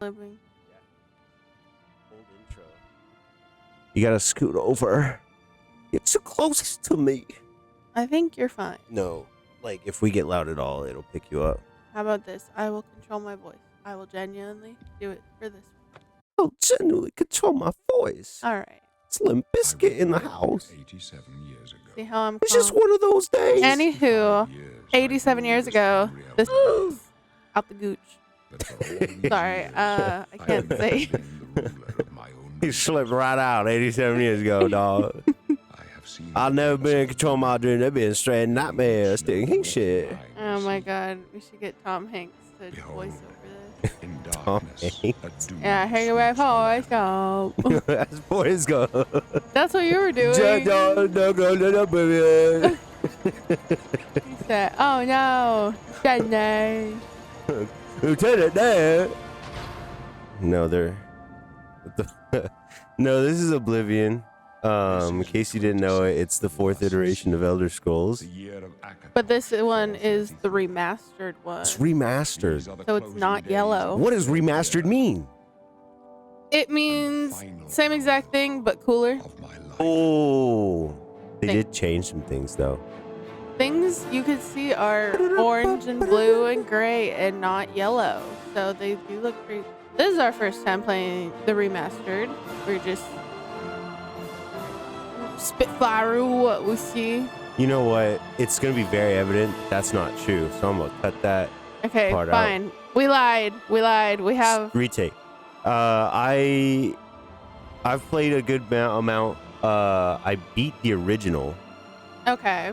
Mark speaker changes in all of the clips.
Speaker 1: living.
Speaker 2: Old intro. You gotta scoot over. It's so close to me.
Speaker 1: I think you're fine.
Speaker 2: No, like if we get loud at all, it'll pick you up.
Speaker 1: How about this? I will control my voice. I will genuinely do it for this one.
Speaker 2: I'll genuinely control my voice.
Speaker 1: All right.
Speaker 2: Slim Biscuit in the house.
Speaker 3: 87 years ago.
Speaker 1: See how I'm
Speaker 2: It's just one of those days.
Speaker 1: Anywho, 87 years ago, this is out the gooch. Sorry, I can't say.
Speaker 2: He slipped right out 87 years ago, dog. I've never been in control of my dream. They've been straight nightmare, stinking shit.
Speaker 1: Oh my god, we should get Tom Hanks to voice over this.
Speaker 2: Tom Hanks.
Speaker 1: Yeah, hey, where Forrest Gump.
Speaker 2: That's Forrest Gump.
Speaker 1: That's what you were doing. He said, oh no, Jenny.
Speaker 2: Lieutenant Dan. No, no, this is Oblivion. In case you didn't know it, it's the 4th iteration of Elder Scrolls.
Speaker 1: But this one is the remastered one.
Speaker 2: It's remastered.
Speaker 1: So it's not yellow.
Speaker 2: What does remastered mean?
Speaker 1: It means same exact thing, but cooler.
Speaker 2: Oh, they did change some things though.
Speaker 1: Things you could see are orange and blue and gray and not yellow. So they do look pretty. This is our first time playing the remastered. We're just spitfire what we see.
Speaker 2: You know what? It's going to be very evident that's not true. So I'm going to cut that part
Speaker 1: fine.
Speaker 2: out.
Speaker 1: We lied. We lied. We have...
Speaker 2: Retake. I've played a good amount. I beat the original.
Speaker 1: Okay.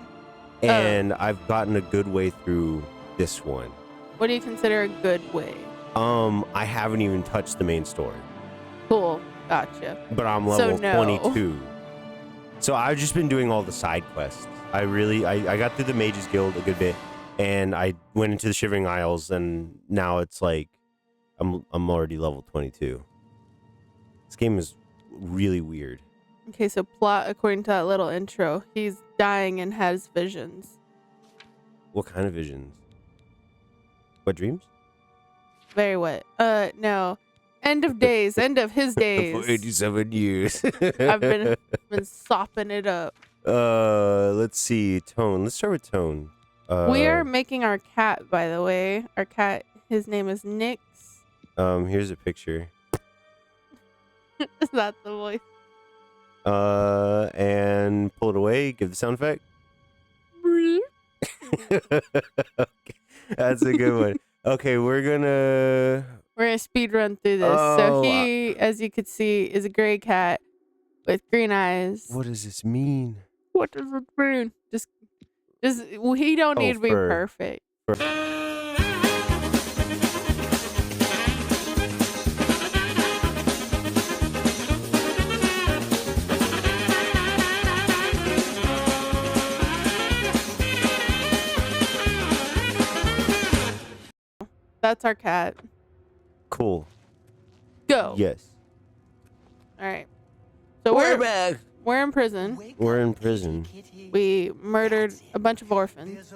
Speaker 2: And I've gotten a good way through this one.
Speaker 1: What do you consider a good way?
Speaker 2: I haven't even touched the main story.
Speaker 1: Cool. Gotcha.
Speaker 2: But I'm level 22. So I've just been doing all the side quests. I got through the Mages Guild a good bit, and I went into the Shivering Isles, and now it's like I'm already level 22. This game is really weird.
Speaker 1: Okay, so plot according to that little intro. He's dying and has visions.
Speaker 2: What kind of visions? What dreams?
Speaker 1: Very wet. No. End of days. End of his days.
Speaker 2: For 87 years.
Speaker 1: I've been sopping it up.
Speaker 2: Let's see. Tone. Let's start with Tone.
Speaker 1: We are making our cat, by the way. Our cat, his name is Nix.
Speaker 2: Here's a picture.
Speaker 1: Is that the voice?
Speaker 2: And pull it away. Give the sound effect. Okay. That's a good one. Okay, we're gonna speed run through this. So he, as you could see, is a gray cat with green eyes. What does this mean? What does it mean? Just he don't need to be perfect. That's our cat. Cool. Go. Yes. All right. So we're back. We're in prison. We're in prison. We murdered a bunch of orphans.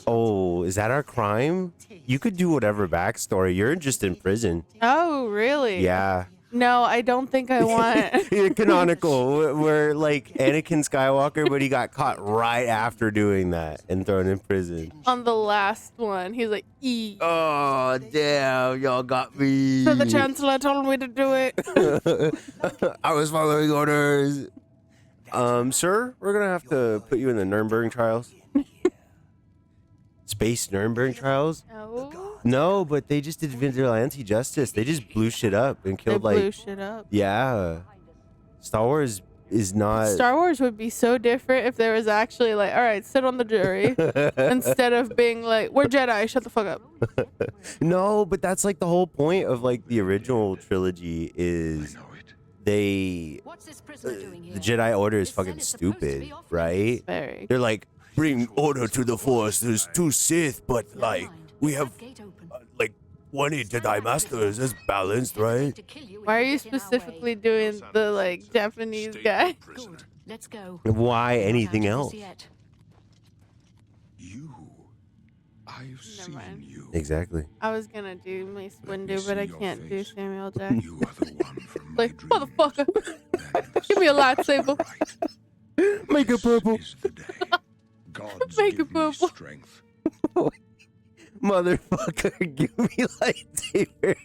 Speaker 2: Oh, is that our crime? You could do whatever backstory. You're just in prison. Oh, really? Yeah. No, I don't think I want. Canonical. We're like Anakin Skywalker, but he got caught right after doing that and thrown in prison. On the last one, he's like, "E." Oh, damn! Y'all got me. So the Chancellor told me to do it. I was following orders. Sir, we're gonna have to put you in the Nuremberg trials. Space Nuremberg trials? No, but they just did vigilante justice. They just blew shit up and killed blew shit up. Yeah. Star Wars is not. Star Wars would be so different if there was actually like, all right, sit on the jury instead of being like, we're Jedi, shut the fuck up. No, but that's like the whole point of like the original trilogy is the Jedi Order is fucking stupid, right? Very. They're like, bring order to the Force. There's 2 Sith, but like we have like 20 Jedi Masters. That's balanced, right? Why are you specifically doing the like Japanese guy?
Speaker 3: Let's go.
Speaker 2: Why anything else?
Speaker 3: You I've seen
Speaker 1: mind.
Speaker 3: you.
Speaker 2: Exactly.
Speaker 1: I was gonna do Mace
Speaker 3: Let me
Speaker 1: Windu, but
Speaker 3: see
Speaker 1: I
Speaker 3: your
Speaker 1: can't do
Speaker 3: face.
Speaker 1: Samuel Jackson.
Speaker 3: You are the one from my
Speaker 1: Like,
Speaker 3: dreams.
Speaker 1: motherfucker,
Speaker 3: Then the
Speaker 1: give me a
Speaker 3: sun
Speaker 1: lightsaber.
Speaker 3: will rise.
Speaker 2: Make it purple.
Speaker 3: This is the day. Gods
Speaker 1: Make it
Speaker 3: give me
Speaker 1: purple.
Speaker 3: strength.
Speaker 2: Motherfucker, give me lightsaber.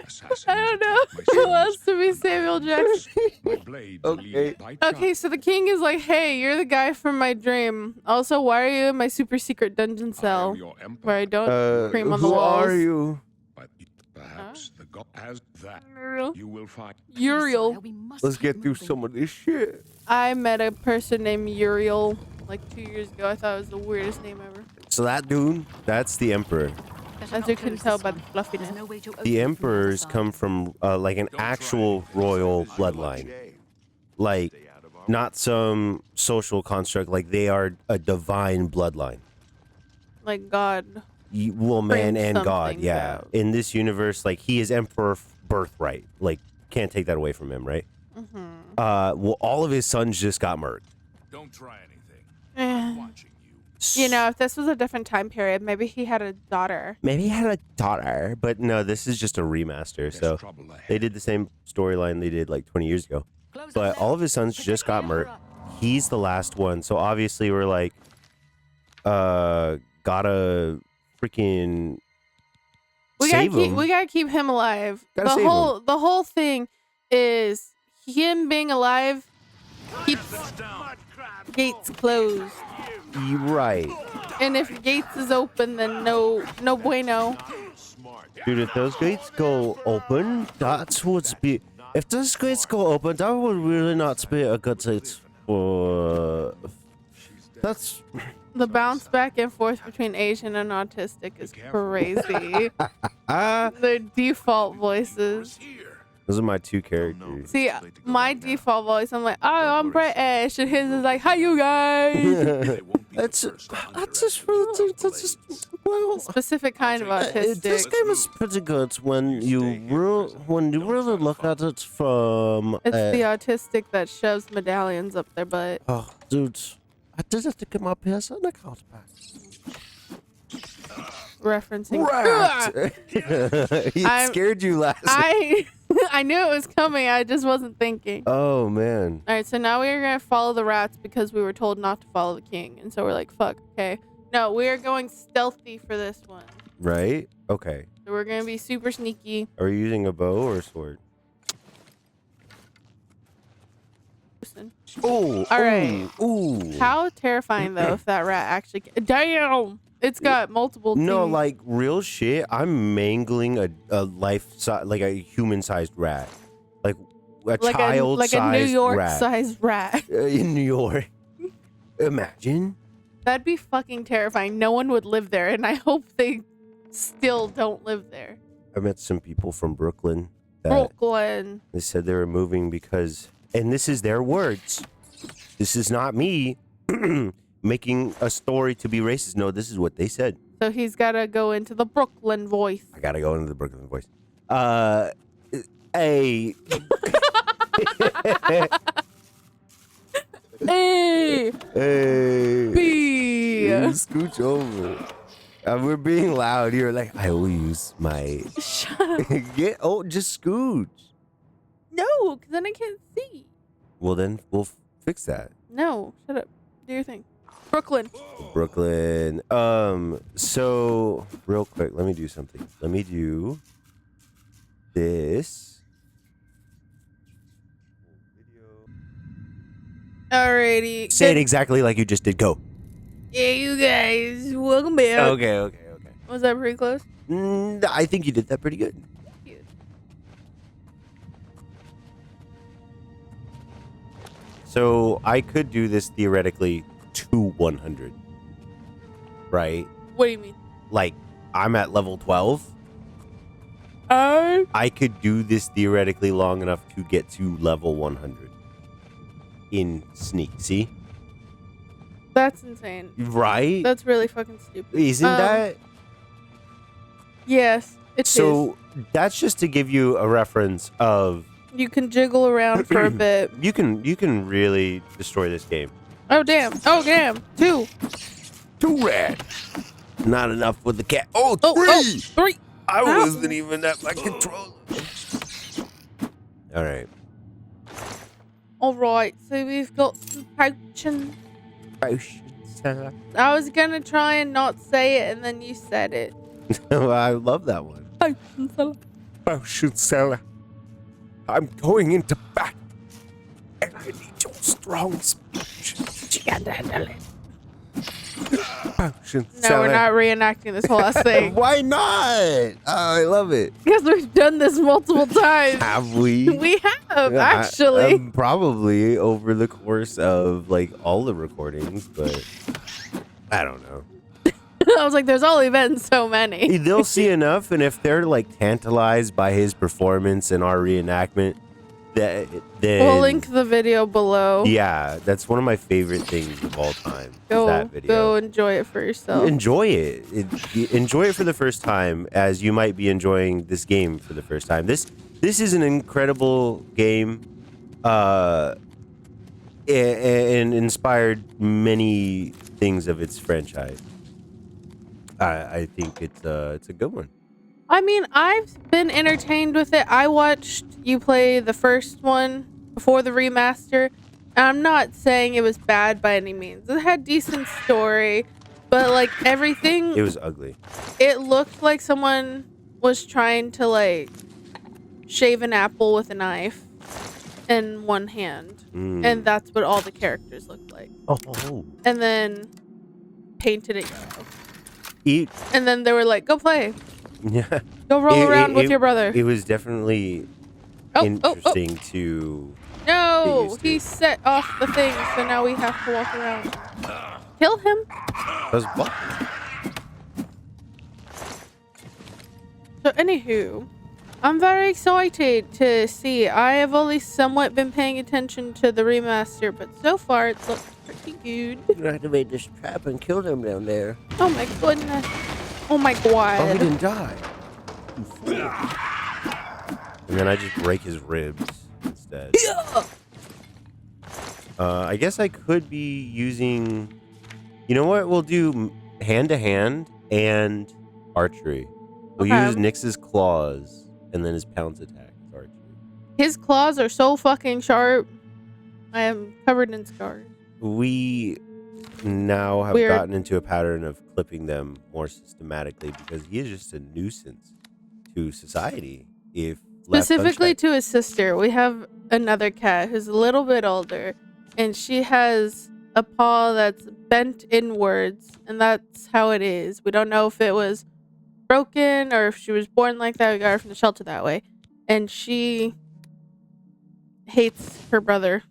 Speaker 3: Assassins
Speaker 1: I don't know
Speaker 3: attack my
Speaker 1: who
Speaker 3: sons.
Speaker 1: else to be Samuel Jackson.
Speaker 3: My blade
Speaker 2: Okay.
Speaker 1: Okay, so the king is like, hey, you're the guy from my dream. Also, why are you in my super secret dungeon cell where I don't cream on the
Speaker 2: who
Speaker 1: walls?
Speaker 2: are you?
Speaker 3: But perhaps the god as that
Speaker 1: Uriel.
Speaker 3: you will find.
Speaker 1: Uriel.
Speaker 2: Let's get through some of this shit.
Speaker 1: I met a person named Uriel like 2 years ago. I thought it was the weirdest name ever.
Speaker 2: So that dude, that's the emperor.
Speaker 1: As you can tell by the fluffiness.
Speaker 2: The emperors come from like an actual royal bloodline. Like, not some social construct. Like, they are a divine bloodline.
Speaker 1: Like God.
Speaker 2: Well, man and God,
Speaker 1: something
Speaker 2: yeah.
Speaker 1: out.
Speaker 2: In this universe, like, he is emperor birthright. Like, can't take that away from him, right? Well, all of his sons just got murdered.
Speaker 3: Don't try anything.
Speaker 1: Eh.
Speaker 3: Watching you.
Speaker 1: You know, if this was a different time period, maybe he had a daughter.
Speaker 2: Maybe he had a daughter, but no, this is just a remaster.
Speaker 3: There's
Speaker 2: So
Speaker 3: trouble ahead.
Speaker 2: they did the same storyline they did like 20 years ago. But all of his sons just got murdered. He's the last one. So obviously we're like, gotta freaking save him.
Speaker 1: We gotta keep him alive.
Speaker 2: Gotta save him.
Speaker 1: The whole thing is him being alive keeps gates closed.
Speaker 2: You're right.
Speaker 1: And if gates is open, then no bueno.
Speaker 2: Dude, if those gates go open, that's what's be. If those gates go open, that would really not be a good thing for. That's.
Speaker 1: The bounce back and forth between Asian and autistic is crazy. Their default voices.
Speaker 2: Those are my two characters.
Speaker 1: See, my default voice, I'm like, oh, I'm British, and his is like, hi, you guys.
Speaker 2: That's just really, that's just well.
Speaker 1: Specific kind of autistic.
Speaker 2: This game is pretty good when you really look at it from.
Speaker 1: It's the autistic that shoves medallions up their butt.
Speaker 2: Oh, dude, I did have to get my PSN account back.
Speaker 1: Referencing.
Speaker 2: Rat. It scared you last.
Speaker 1: I knew it was coming. I just wasn't thinking.
Speaker 2: Oh man.
Speaker 1: All right, so now we are gonna follow the rats because we were told not to follow the king, and so we're like, fuck. Okay. No, we are going stealthy for this one.
Speaker 2: Right? Okay.
Speaker 1: So we're gonna be super sneaky.
Speaker 2: Are you using a bow or a sword? Oh.
Speaker 1: All right.
Speaker 2: Ooh.
Speaker 1: How terrifying though if that rat actually. Damn. It's got multiple.
Speaker 2: No,
Speaker 1: teeth.
Speaker 2: like real shit. I'm mangling a like a human-sized rat, like a child-sized
Speaker 1: like a New York
Speaker 2: rat
Speaker 1: sized rat.
Speaker 2: in New York. Imagine.
Speaker 1: That'd be fucking terrifying. No one would live there, and I hope they still don't live there.
Speaker 2: I met some people from Brooklyn.
Speaker 1: Brooklyn.
Speaker 2: They said they were moving because, and this is their words. This is not me making a story to be racist. No, this is what they said.
Speaker 1: So he's got to go into the Brooklyn voice.
Speaker 2: I gotta go into the Brooklyn voice. Hey.
Speaker 1: A.
Speaker 2: Hey.
Speaker 1: B.
Speaker 2: Scooch over. We're being loud. You're like, I will use my.
Speaker 1: Shut up.
Speaker 2: Just scooch.
Speaker 1: No, because then I can't see.
Speaker 2: Well, then we'll fix that.
Speaker 1: No, shut up. Do your thing. Brooklyn.
Speaker 2: Brooklyn. So real quick, let me do something. Let me do this.
Speaker 1: Alrighty.
Speaker 2: Say it exactly like you just did. Go.
Speaker 1: Hey, you guys. Welcome back.
Speaker 2: Okay.
Speaker 1: Was that pretty close?
Speaker 2: I think you did that pretty good.
Speaker 1: Cute.
Speaker 2: So I could do this theoretically to 100. Right?
Speaker 1: What do you mean?
Speaker 2: Like, I'm at level 12. I could do this theoretically long enough to get to level 100. In sneak. See?
Speaker 1: That's insane.
Speaker 2: Right?
Speaker 1: That's really fucking stupid.
Speaker 2: Isn't that?
Speaker 1: Yes, it
Speaker 2: So that's just to give you a reference of
Speaker 1: is. You can jiggle around for a bit.
Speaker 2: you can really destroy this game.
Speaker 1: Oh, damn. Oh, damn. 2.
Speaker 3: 2 red.
Speaker 2: Not enough with the cat. Oh, 3!
Speaker 1: Oh, 3.
Speaker 2: I wasn't even at my controller. All right.
Speaker 1: All right, so we've got some potions.
Speaker 2: Potions.
Speaker 1: I was gonna try and not say it, and then you said it.
Speaker 2: Well, I love that one. Potion seller. I'm going into battle, and I need your strong potions. You can't handle it. Potion
Speaker 1: No,
Speaker 2: seller.
Speaker 1: we're not reenacting this whole ass thing.
Speaker 2: Why not? Oh, I love it.
Speaker 1: Because we've done this multiple times.
Speaker 2: Have we?
Speaker 1: We have, actually.
Speaker 2: Probably over the course of like all the recordings, but I don't know.
Speaker 1: I was like, there's only been so many.
Speaker 2: They'll see enough, and if they're like tantalized by his performance in our reenactment, then
Speaker 1: We'll link the video below.
Speaker 2: Yeah, that's one of my favorite things of all time. That video.
Speaker 1: Go enjoy it for yourself.
Speaker 2: Enjoy it. Enjoy it for the first time, as you might be enjoying this game for the first time. This is an incredible game, and inspired many things of its franchise. I think it's a good one.
Speaker 1: I mean, I've been entertained with it. I watched you play the first one before the remaster. I'm not saying it was bad by any means. It had decent story, but like everything,
Speaker 2: It was ugly.
Speaker 1: it looked like someone was trying to like shave an apple with a knife in one hand. And that's what all the characters looked like.
Speaker 2: Oh.
Speaker 1: And then painted it yellow.
Speaker 2: Eat.
Speaker 1: And then they were like, go play.
Speaker 2: Yeah.
Speaker 1: Go roll around with your brother.
Speaker 2: It was definitely interesting to.
Speaker 1: No,
Speaker 2: used to.
Speaker 1: he set off the thing, so now we have to walk around. Kill him?
Speaker 2: That was what?
Speaker 1: So, anywho, I'm very excited to see. I have only somewhat been paying attention to the remaster, but so far it looks pretty good.
Speaker 2: You activate this trap and kill them down there.
Speaker 1: Oh my goodness. Oh my god.
Speaker 2: Oh, he didn't die. And then I just break his ribs instead. I guess I could be using. You know what? We'll do hand to hand and archery. We'll use Nyx's claws and then his pounce attack. Archery.
Speaker 1: His claws are so fucking sharp. I am covered in scars.
Speaker 2: We now have gotten into a pattern of clipping them more systematically because he is just a nuisance to society. If
Speaker 1: specifically to his sister, we have another cat who's a little bit older, and she has a paw that's bent inwards, and that's how it is. We don't know if it was broken or if she was born like that. We got her from the shelter that way, and she hates her brother.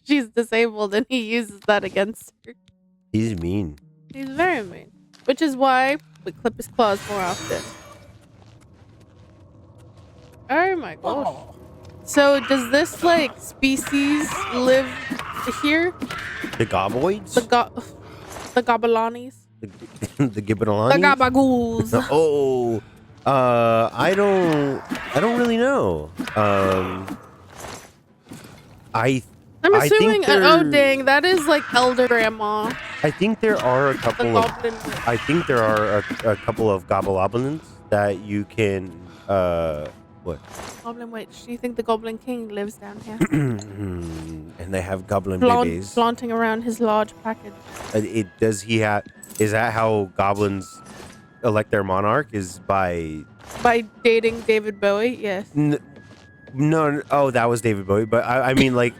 Speaker 1: She's disabled, and he uses that against her.
Speaker 2: He's mean.
Speaker 1: He's very mean, which is why we clip his claws more often. Oh my gosh. Oh. So does this like species live here?
Speaker 2: The goboids?
Speaker 1: The gobelanis?
Speaker 2: The gibbonalanis?
Speaker 1: The gabagools.
Speaker 2: Oh. I don't really know.
Speaker 1: I'm assuming, oh dang, that is like elder grandma.
Speaker 2: I think there are a couple of, I think there are a couple of goblins that you can, what?
Speaker 1: Goblin witch. Do you think the Goblin King lives down here?
Speaker 2: And they have goblin babies.
Speaker 1: Flaunting around his large package.
Speaker 2: Does he have, is that how goblins elect their monarch, is by
Speaker 1: dating David Bowie? Yes.
Speaker 2: No, oh, that was David Bowie, but I mean like,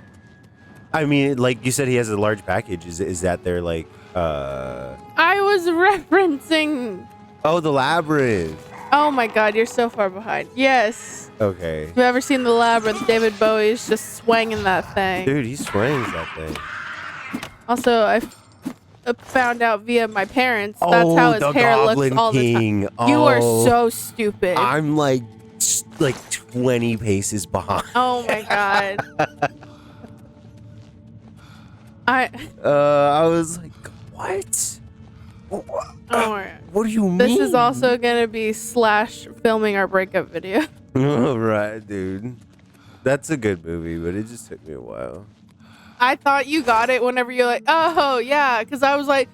Speaker 2: like you said, he has a large package. Is that they're like,
Speaker 1: I was referencing.
Speaker 2: Oh, the Labyrinth.
Speaker 1: Oh my god, you're so far behind. Yes.
Speaker 2: Okay.
Speaker 1: Have you ever seen the Labyrinth? David Bowie's just swinging that thing.
Speaker 2: Dude, he swings that thing.
Speaker 1: Also, I found out via my parents that's how his hair looks all the time. You are so stupid.
Speaker 2: I'm like 20 paces behind.
Speaker 1: Oh my god. I
Speaker 2: was like, what? What do you mean?
Speaker 1: This is also gonna be / filming our breakup video.
Speaker 2: All right, dude. That's a good movie, but it just took me a while.
Speaker 1: I thought you got it whenever you're like, oh yeah, because I was like,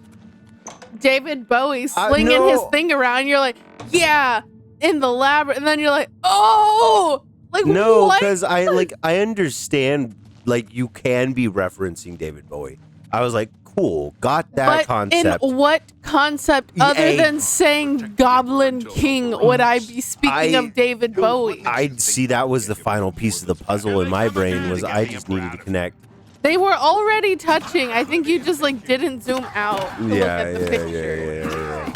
Speaker 1: David Bowie slinging his thing around. You're like, yeah, in the lab, and then you're like, oh, like
Speaker 2: no,
Speaker 1: what?
Speaker 2: because I understand like you can be referencing David Bowie. I was like, cool, got that concept.
Speaker 1: In what concept other than saying Goblin King would I be speaking of David Bowie?
Speaker 2: I see that was the final piece of the puzzle in my brain was I just needed to connect.
Speaker 1: They were already touching. I think you just like didn't zoom out to look at the picture.
Speaker 2: Yeah.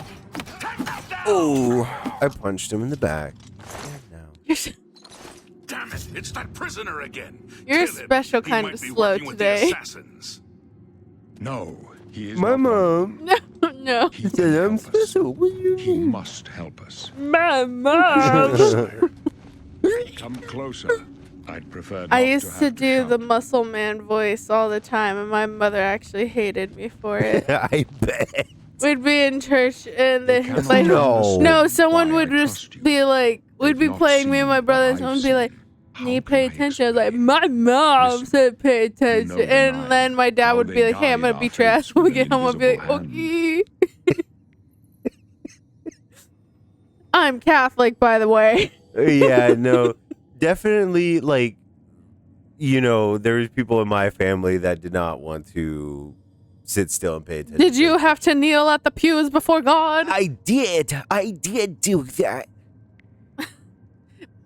Speaker 2: Oh, I punched him in the back.
Speaker 3: Damn it! It's that prisoner again.
Speaker 1: You're special kind of slow today.
Speaker 3: No, he is
Speaker 2: my
Speaker 3: not
Speaker 2: mom.
Speaker 1: No.
Speaker 2: He said I'm special. What do you
Speaker 3: He
Speaker 2: mean?
Speaker 3: must help us.
Speaker 1: My mom.
Speaker 3: Come closer. I'd prefer not
Speaker 1: I used to do
Speaker 3: shout.
Speaker 1: the muscle man voice all the time, and my mother actually hated me for it.
Speaker 2: I bet.
Speaker 1: We'd be in church, and then
Speaker 3: cannot
Speaker 1: like,
Speaker 2: No.
Speaker 1: no, someone
Speaker 3: Why
Speaker 1: would
Speaker 3: I
Speaker 1: just
Speaker 3: trust you.
Speaker 1: be like, we'd
Speaker 3: They've
Speaker 1: be
Speaker 3: not
Speaker 1: playing me and my
Speaker 3: seen
Speaker 1: brother,
Speaker 3: what
Speaker 1: and someone
Speaker 3: I've
Speaker 1: would be like,
Speaker 3: seen.
Speaker 1: "Can you
Speaker 3: How
Speaker 1: pay
Speaker 3: can I
Speaker 1: attention?" I was like,
Speaker 3: explain?
Speaker 1: "My mom
Speaker 3: Listen,
Speaker 1: said pay attention,"
Speaker 3: the
Speaker 1: and
Speaker 3: night,
Speaker 1: then my dad
Speaker 3: how
Speaker 1: would be
Speaker 3: they
Speaker 1: like, "Hey, I'm gonna
Speaker 3: guide
Speaker 1: beat
Speaker 3: our
Speaker 1: your ass
Speaker 3: fates
Speaker 1: when we
Speaker 3: with
Speaker 1: get
Speaker 3: an
Speaker 1: home." I'll be like,
Speaker 3: invisible hand.
Speaker 1: "Okay." I'm Catholic, by the way.
Speaker 2: Yeah, no, definitely. Like, you know, there's people in my family that did not want to sit still and pay attention.
Speaker 1: Did you have to kneel at the pews before God?
Speaker 2: I did do that.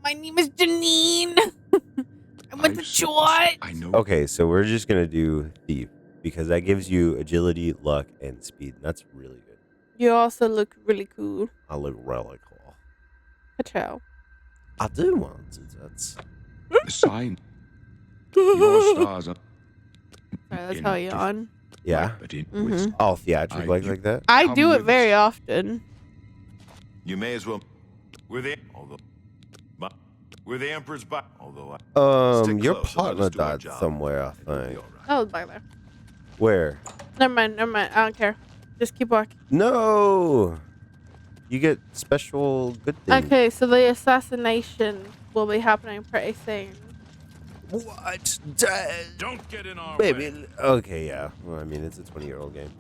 Speaker 1: My name is Janine. I went to church.
Speaker 3: I know.
Speaker 2: Okay, so we're just gonna do thief because that gives you agility, luck, and speed. That's really good.
Speaker 1: You also look really cool.
Speaker 2: I look really cool.
Speaker 1: Pachow.
Speaker 2: I do want to. That's
Speaker 3: The sign. Your stars are.
Speaker 1: Sorry, that's how you on.
Speaker 2: yeah.
Speaker 3: But in
Speaker 1: Mhm.
Speaker 2: All theatric like that.
Speaker 1: I
Speaker 3: Come
Speaker 1: do it
Speaker 3: with
Speaker 1: very
Speaker 3: us.
Speaker 1: often.
Speaker 4: You may as well. We're the emperor's back. Although Stick
Speaker 2: Your
Speaker 4: close,
Speaker 2: partner
Speaker 4: let us do our
Speaker 2: died
Speaker 4: job.
Speaker 2: somewhere. I
Speaker 4: It'll be
Speaker 2: think.
Speaker 4: all right.
Speaker 1: Oh, back there.
Speaker 2: Where?
Speaker 1: Never mind. I don't care. Just keep walking.
Speaker 2: No. You get special good things.
Speaker 1: Okay, so the assassination will be happening pretty soon.
Speaker 2: What?
Speaker 3: Don't get in our
Speaker 2: Baby.
Speaker 3: way.
Speaker 2: Okay, yeah. Well, I mean, it's a 20-year-old game.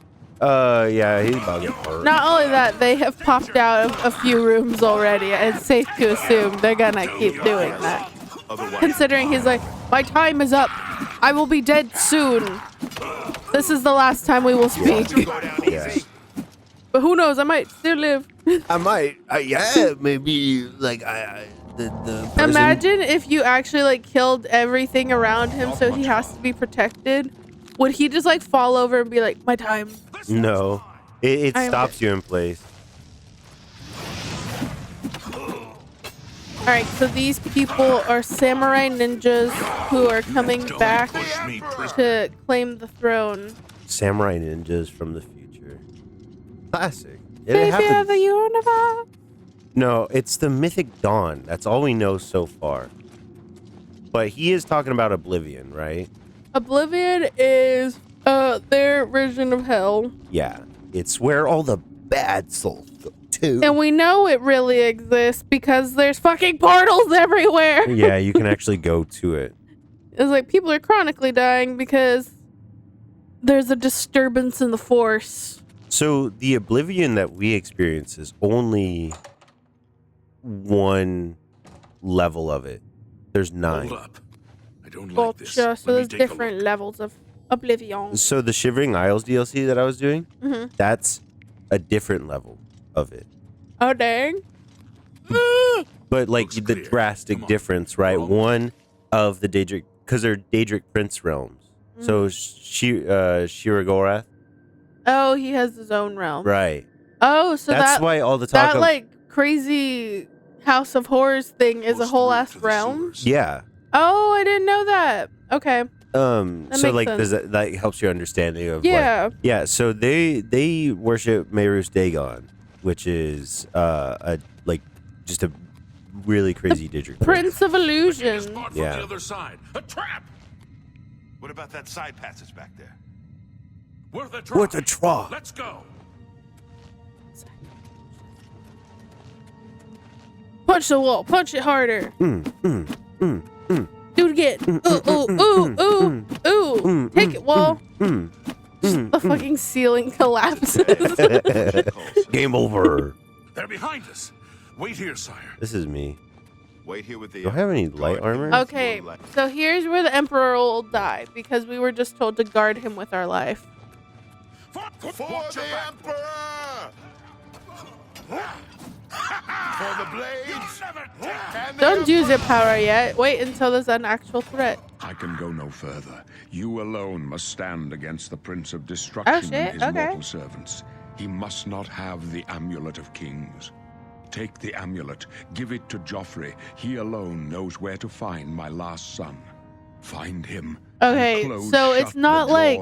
Speaker 2: Yeah, he's about to get hurt.
Speaker 1: Not only that, they have popped out of a few rooms already. It's safe to assume they're gonna keep doing that.
Speaker 4: Otherwise,
Speaker 1: Considering he's like, my time is up. I will be dead soon. This is the last time we will speak.
Speaker 2: Yeah.
Speaker 1: But who knows? I might still live.
Speaker 2: I might. Yeah, maybe. Like the person.
Speaker 1: Imagine if you actually like killed everything around him, so he has to be protected. Would he just like fall over and be like, my time?
Speaker 2: No, it
Speaker 1: I'm-
Speaker 2: stops you in place.
Speaker 1: All right, so these people are samurai ninjas who are coming back
Speaker 3: Push me, prisoner.
Speaker 1: to claim the throne.
Speaker 2: Samurai ninjas from the future. Classic. It
Speaker 1: Savior of
Speaker 2: happens.
Speaker 1: the universe.
Speaker 2: No, it's the Mythic Dawn. That's all we know so far. But he is talking about Oblivion, right?
Speaker 1: Oblivion is their version of hell.
Speaker 2: Yeah. It's where all the bad souls go to.
Speaker 1: And we know it really exists because there's fucking portals everywhere.
Speaker 2: Yeah, you can actually go to it.
Speaker 1: It's like people are chronically dying because there's a disturbance in the force.
Speaker 2: So the Oblivion that we experience is only one level of it. There's 9.
Speaker 3: Hold up. I don't like
Speaker 1: Gotcha.
Speaker 3: this.
Speaker 1: So
Speaker 3: Let me
Speaker 1: there's
Speaker 3: take a
Speaker 1: different
Speaker 3: look.
Speaker 1: levels of Oblivion.
Speaker 2: So the Shivering Isles DLC that I was doing, that's a different level of it.
Speaker 1: Oh dang.
Speaker 2: But like
Speaker 3: Looks
Speaker 2: the
Speaker 3: clear.
Speaker 2: drastic
Speaker 3: Come on.
Speaker 2: difference, right?
Speaker 3: Almost.
Speaker 2: One of the Daedric, because they're Daedric Prince realms. So Shiragorath,
Speaker 1: Oh, he has his own realm.
Speaker 2: right?
Speaker 1: Oh, so
Speaker 2: That's
Speaker 1: that
Speaker 2: why all the talk
Speaker 1: that
Speaker 2: of
Speaker 1: like crazy House of Horrors thing is a
Speaker 3: Goes
Speaker 1: whole
Speaker 3: through
Speaker 1: ass
Speaker 3: to the
Speaker 1: realm.
Speaker 3: sewers.
Speaker 2: yeah.
Speaker 1: Oh, I didn't know that. Okay.
Speaker 2: So
Speaker 1: makes
Speaker 2: like
Speaker 1: sense.
Speaker 2: does that helps your understanding of
Speaker 1: Yeah.
Speaker 2: like, yeah. So they worship Merus Dagon, which is just a really crazy Daedric
Speaker 1: Prince of
Speaker 3: Take a
Speaker 1: Illusion.
Speaker 3: spot from
Speaker 2: Yeah.
Speaker 3: the other side. A trap.
Speaker 4: what about that side passage back there?
Speaker 3: Worth a try.
Speaker 2: Worth a try.
Speaker 3: Let's go.
Speaker 1: Punch the wall. Punch it harder. Do it again. Ooh, ooh, ooh, ooh, ooh. Take it, wall. The fucking ceiling collapses.
Speaker 2: Game over.
Speaker 3: They're behind us. Wait here, sire.
Speaker 2: This is me.
Speaker 4: Wait here with the.
Speaker 2: Do I have any light armor?
Speaker 1: Okay, so here's where the Emperor will die because we were just told to guard him with our life.
Speaker 4: For the Emperor! For the blades!
Speaker 1: Don't use your power yet. Wait until there's an actual threat.
Speaker 3: I can go no further. You alone must stand against the Prince of Destruction and his mortal servants. He must not have the Amulet of Kings. Take the amulet, give it to Joffrey. He alone knows where to find my last son. Find him.
Speaker 1: Okay, so it's not like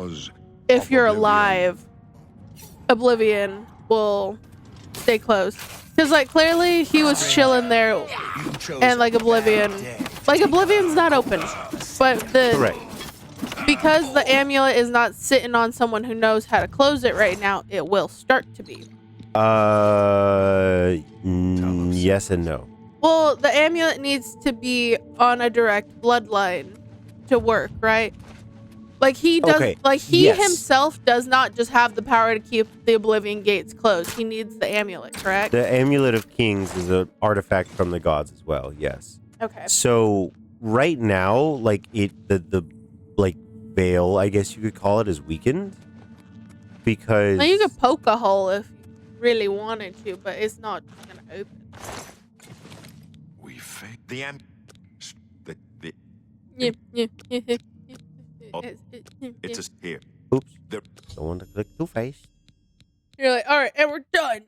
Speaker 1: if you're alive, Oblivion will stay closed. Because, like, clearly he was chilling there and, like, Oblivion's not open. But because the amulet is not sitting on someone who knows how to close it right now, it will start to be.
Speaker 2: Yes and no.
Speaker 1: Well, the amulet needs to be on a direct bloodline to work, right? Like he does, himself does not just have the power to keep the Oblivion gates closed. He needs the amulet, correct?
Speaker 2: The Amulet of Kings is an artifact from the gods as well. Yes.
Speaker 1: Okay.
Speaker 2: So right now, like the like veil, I guess you could call it, is weakened because.
Speaker 1: Now you could poke a hole if you really wanted to, but it's not gonna open.
Speaker 4: We fake the It's just here.
Speaker 2: Oops. Don't want to click too fast.
Speaker 1: You're like, all right, and we're done.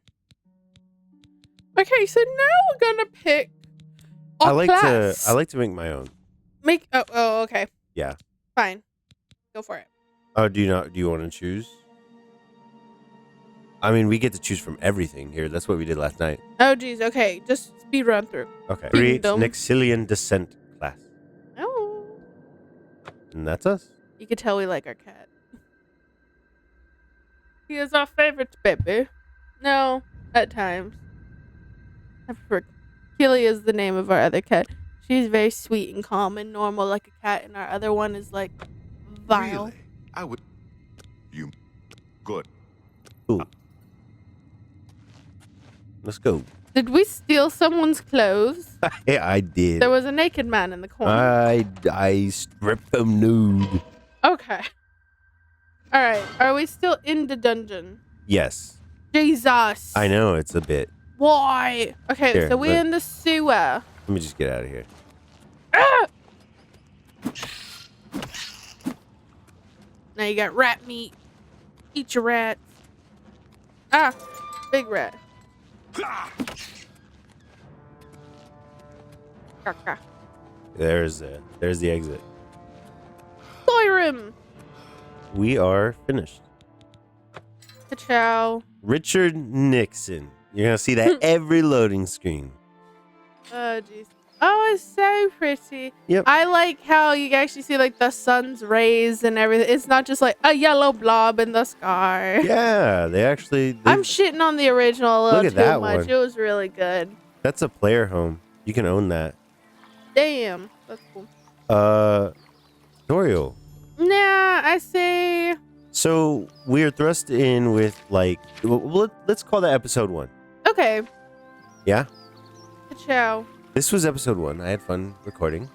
Speaker 1: Okay, so now we're gonna pick.
Speaker 2: I like to make my own.
Speaker 1: Oh, okay.
Speaker 2: Yeah.
Speaker 1: Fine. Go for it.
Speaker 2: Oh, do you want to choose? I mean, we get to choose from everything here. That's what we did last night.
Speaker 1: Oh, geez. Okay, just speed run through.
Speaker 2: Okay. Create Nexilian Descent class.
Speaker 1: Oh.
Speaker 2: And that's us.
Speaker 1: You can tell we like our cat. He is our favorite baby. No, at times. I prefer Keely is the name of our other cat. She's very sweet and calm and normal like a cat, and our other one is like vile.
Speaker 4: Really? I would. You. Good.
Speaker 2: Ooh. Let's go.
Speaker 1: Did we steal someone's clothes?
Speaker 2: Yeah, I did.
Speaker 1: There was a naked man in the corner.
Speaker 2: I stripped them nude.
Speaker 1: Okay. All right. Are we still in the dungeon?
Speaker 2: Yes.
Speaker 1: Jesus.
Speaker 2: I know, it's a bit.
Speaker 1: Why? Okay,
Speaker 2: Here,
Speaker 1: so we're in the sewer.
Speaker 2: Let me just get out of here.
Speaker 1: Ah! Now you got rat meat. Eat your rats. Ah, big rat.
Speaker 2: There's the exit.
Speaker 1: Skyrim.
Speaker 2: We are finished.
Speaker 1: Ciao.
Speaker 2: Richard Nixon. You're gonna see that every loading screen.
Speaker 1: Oh jeez. Oh, it's so pretty.
Speaker 2: Yep.
Speaker 1: I like how you actually see like the sun's rays and everything. It's not just like a yellow blob in the sky.
Speaker 2: Yeah,
Speaker 1: I'm shitting on the original a little too much.
Speaker 2: One.
Speaker 1: It was really good.
Speaker 2: That's a player home. You can own that.
Speaker 1: Damn. That's cool.
Speaker 2: Tutorial.
Speaker 1: Nah, I say.
Speaker 2: So we're thrust in with like, let's call that episode 1.
Speaker 1: Okay.
Speaker 2: Yeah.
Speaker 1: Ciao.
Speaker 2: This was episode 1. I had fun recording.